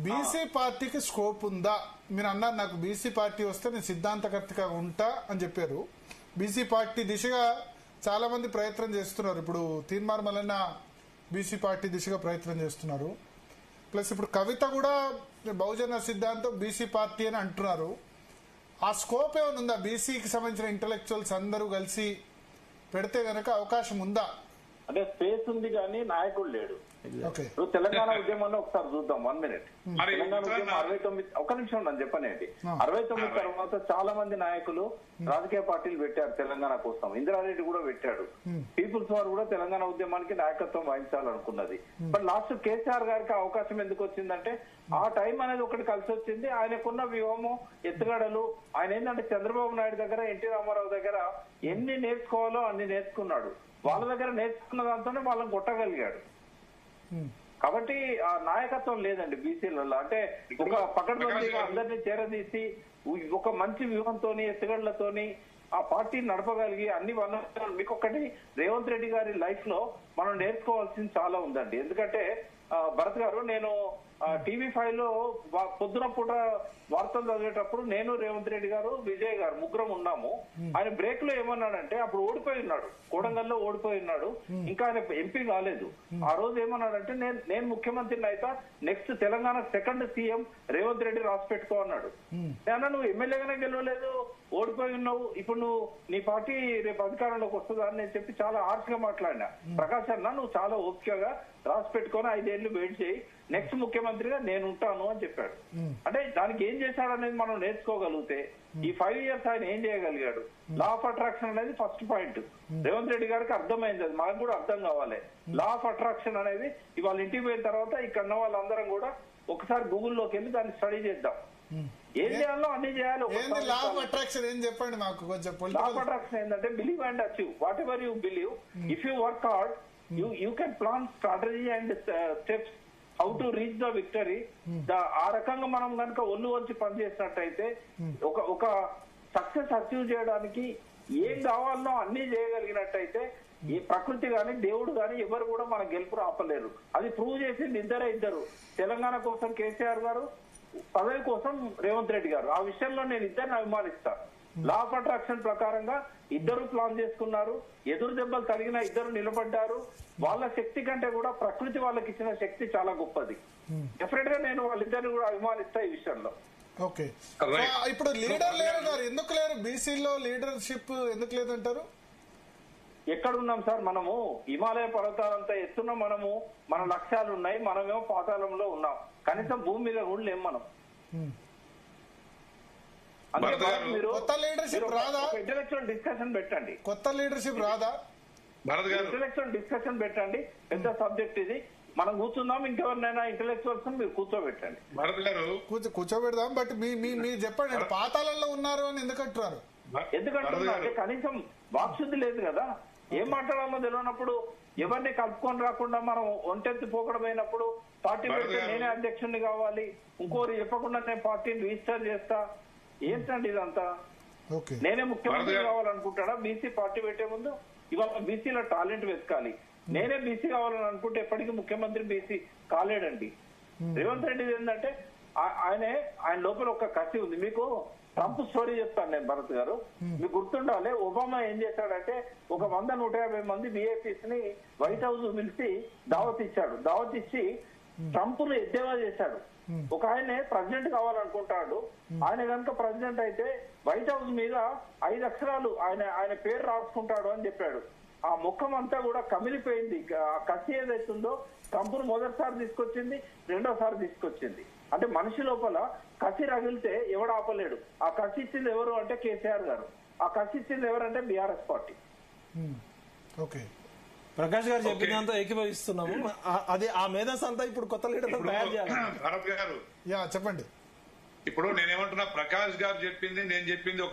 BC పార్టీకి scope ఉందా? మీరు అన్నారు నాకు బీసీ పార్టీ వస్తే నేను సిద్ధాంతకర్తగా ఉంటా అని చెప్పారు. బీసీ పార్టీ దిశగా చాలా మంది ప్రయత్నం చేస్తున్నారు. ఇప్పుడు తీన్మార్ మల్లన్న బీసీ పార్టీ దిశగా ప్రయత్నం చేస్తున్నారు. ప్లస్ ఇప్పుడు కవిత కూడా బహుజన సిద్ధాంతం బీసీ పార్టీ అని అంటున్నారు. ఆ స్కోప్ ఏమైనా ఉందా? బీసీకి సంబంధించిన ఇంటలెక్చువల్స్ అందరూ కలిసి పెడితే గనక అవకాశం ఉందా? అంటే స్పేస్ ఉంది కానీ నాయకుడు లేడు. ఇప్పుడు తెలంగాణ ఉద్యమంలో ఒకసారి చూద్దాం. 1 minute. తెలంగాణ ఉద్యమం 69 ఒక నిమిషం నన్ను చెప్పనేది. 69 తర్వాత చాలా మంది నాయకులు రాజకీయ పార్టీలు పెట్టారు తెలంగాణ కోసం. ఇందిరారెడ్డి కూడా పెట్టాడు. పీపుల్స్ వారు కూడా తెలంగాణ ఉద్యమానికి నాయకత్వం వహించాలనుకున్నది. బట్ లాస్ట్ కేసీఆర్ గారికి అవకాశం ఎందుకు వచ్చిందంటే ఆ టైం అనేది ఒకటి కలిసి వచ్చింది. ఆయనకున్న వ్యూహము ఎత్తుగడలు. ఆయన ఏంటంటే చంద్రబాబు నాయుడు దగ్గర, ఎన్టీ రామారావు దగ్గర ఎన్ని నేర్చుకోవాలో అన్ని నేర్చుకున్నాడు. వాళ్ళ దగ్గర నేర్చుకున్న దాంతోనే వాళ్ళని కొట్టగలిగాడు. కాబట్టి ఆ నాయకత్వం లేదండి బీసీలలో. అంటే ఒక పకడ్బందీగా అందరినీ చేరదీసి ఒక మంచి వ్యూహంతోని ఎత్తుగడలతోని ఆ పార్టీని నడపగలిగి అన్ని వనరులు. మీకు ఒకటి రేవంత్ రెడ్డి గారి లైఫ్ లో మనం నేర్చుకోవాల్సింది చాలా ఉందండి. ఎందుకంటే భరత్ గారు, నేను TV5 లో పొద్దున పూట వార్తలు చదివేటప్పుడు నేను, రేవంత్ రెడ్డి గారు, విజయ్ గారు ముగ్గురం ఉన్నాము. ఆయన బ్రేక్ లో ఏమన్నాడంటే, అప్పుడు ఓడిపోయి ఉన్నాడు, కోడంగల్లో ఓడిపోయి ఉన్నాడు, ఇంకా ఆయన ఎంపీ కాలేదు. ఆ రోజు ఏమన్నాడంటే, నేను ముఖ్యమంత్రిని అయితే next Telangana second CM Revanth Reddy రాసి పెట్టుకో అన్నాడు. నేను నువ్వు ఎమ్మెల్యేగానే గెలవలేదు, ఓడిపోయి ఉన్నావు, ఇప్పుడు నువ్వు నీ పార్టీ రేపు అధికారంలోకి వస్తుందా అని నేను చెప్పి చాలా హార్ష్ గా మాట్లాడినా. ప్రకాష్ అన్న, నువ్వు చాలా ఓపికగా రాసి పెట్టుకొని 5 ఏళ్లు వెయిట్ చేయి, నెక్స్ట్ ముఖ్యమంత్రిగా నేను ఉంటాను అని చెప్పాడు. అంటే దానికి ఏం చేశాడు అనేది మనం నేర్చుకోగలిగితే ఈ 5 years ఆయన ఏం చేయగలిగాడు. లా ఆఫ్ అట్రాక్షన్ అనేది ఫస్ట్ పాయింట్. రేవంత్ రెడ్డి గారికి అర్థమైంది, అది మనకు కూడా అర్థం కావాలి. లా ఆఫ్ అట్రాక్షన్ అనేది ఇవాళ ఇంటికి పోయిన తర్వాత ఇక్కడ ఉన్న వాళ్ళందరం కూడా ఒకసారి గూగుల్లోకి వెళ్ళి దాన్ని స్టడీ చేద్దాం. ఏం చేయాలో అన్ని చేయాలి. లా ఆఫ్ అట్రాక్షన్ ఏం చెప్పండి మాకు కొంచెం. లా ఆఫ్ అట్రాక్షన్ ఏంటంటే believe and achieve. What ever you believe, if you work hard, you can plan strategy and steps how to reach the victory. ఆ రకంగా మనం కనుక ఒళ్ళు వచ్చి పనిచేసినట్టయితే ఒక సక్సెస్ అచీవ్ చేయడానికి ఏం కావాలనో అన్ని చేయగలిగినట్టయితే ఈ ప్రకృతి గాని దేవుడు గాని ఎవరు కూడా మన గెలుపు ఆపలేరు. అది ప్రూవ్ చేసింది ఇద్దరు. తెలంగాణ కోసం కేసీఆర్ గారు, పదవి కోసం రేవంత్ రెడ్డి గారు. ఆ విషయంలో నేను ఇద్దరిని అభిమానిస్తాను. లా ఆఫ్ అట్రాక్షన్ ప్రకారంగా ఇద్దరు ప్లాన్ చేసుకున్నారు. ఎదురు దెబ్బలు తగిన ఇద్దరు నిలబడ్డారు. వాళ్ళ శక్తి కంటే కూడా ప్రకృతి వాళ్ళకి ఇచ్చిన శక్తి చాలా గొప్పది. డెఫినెట్ గా నేను వాళ్ళిద్దరిని కూడా అభిమానిస్తా ఈ విషయంలో. ఓకే, ఇప్పుడు లీడర్ లేరు గారు, ఎందుకు లేరు? బీసీలో లీడర్షిప్ ఎందుకు లేదంటారు? ఎక్కడున్నాం సార్? మనము హిమాలయ పర్వతాలంతా ఎత్తున మనము, మన లక్ష్యాలు ఉన్నాయి. మనమేమో పాతాళంలో ఉన్నాం. కనీసం భూమి మీద కూడా లేం మనం. కొత్త లీడర్షిప్ రాదా? ఇంటలెక్చువల్ డిస్కషన్ పెట్టండి. కొత్త లీడర్షిప్ రాదా? ఇంటలెక్చువల్ డిస్కషన్ పెట్టండి. పెద్ద సబ్జెక్ట్ ఇది. మనం కూర్చుందాం, ఇంకెవరినైనా ఇంటలెక్చువల్స్ మీరు కూర్చోబెట్టండి. కూర్చోబెడదాం. బట్ మీరు చెప్పండి, పాతాళంలో ఉన్నారు అని ఎందుకంటున్నారు? ఎందుకంటున్నా అంటే కనీసం వాక్శుద్ధి లేదు కదా. ఏం మాట్లాడాలో తెలియనప్పుడు, ఎవరిని కలుపుకొని రాకుండా మనం ఒంటెత్తి పోకడమైనప్పుడు పార్టీ పెడితే నేనే అధ్యక్షుడిని కావాలి, ఇంకోరు చెప్పకుండా నేను పార్టీని రిజిస్టర్ చేస్తా. ఏంటండి ఇదంతా? నేనే ముఖ్యమంత్రి కావాలనుకుంటాడా? బీసీ పార్టీ పెట్టే ముందు ఇవాళ బీసీలో టాలెంట్ వెతకాలి. నేనే బీసీ కావాలని అనుకుంటే ఎప్పటికీ ముఖ్యమంత్రి బీసీ కాలేడండి. రేవంత్ రెడ్డి ఏంటంటే ఆయన లోపల ఒక కసి ఉంది. మీకు ట్రంప్ స్టోరీ చెప్తాను నేను భరత్ గారు, మీకు గుర్తుండాలి. ఒబామా ఏం చేశాడంటే ఒక 100-150 మంది విఐపీస్ ని వైట్ హౌస్ పిలిచి దావత్ ఇచ్చాడు. దావత్ ఇచ్చి ట్రంప్ ను ఎద్దేవా చేశాడు. ఒక ఆయనే ప్రెసిడెంట్ కావాలనుకుంటాడు. ఆయన కనుక ప్రెసిడెంట్ అయితే వైట్ హౌస్ మీద 5 అక్షరాలు ఆయన పేరు రాసుకుంటాడు అని చెప్పాడు. ఆ ముఖం అంతా కూడా కమిలిపోయింది. ఆ కసి ఏదైతుందో ట్రంప్ ను మొదటిసారి తీసుకొచ్చింది, రెండోసారి తీసుకొచ్చింది. అంటే మనిషి లోపల కసి రగిలితే ఎవడు ఆపలేడు. ఆ కసి ఇచ్చింది ఎవరు అంటే కేసీఆర్ గారు. ఆ కసి ఇచ్చింది ఎవరంటే బీఆర్ఎస్ పార్టీ. ఓకే, ప్రకాష్ గారు చెప్పినంత ఏకీభవిస్తున్నాము. అది ఆ మేధస్ అంతా ఇప్పుడు కొత్త లీడర్ తయారు చేయాలి. చెప్పండి. ఇప్పుడు నేనేమంటున్నా, ప్రకాష్ గారు చెప్పింది నేను చెప్పింది ఒకటి.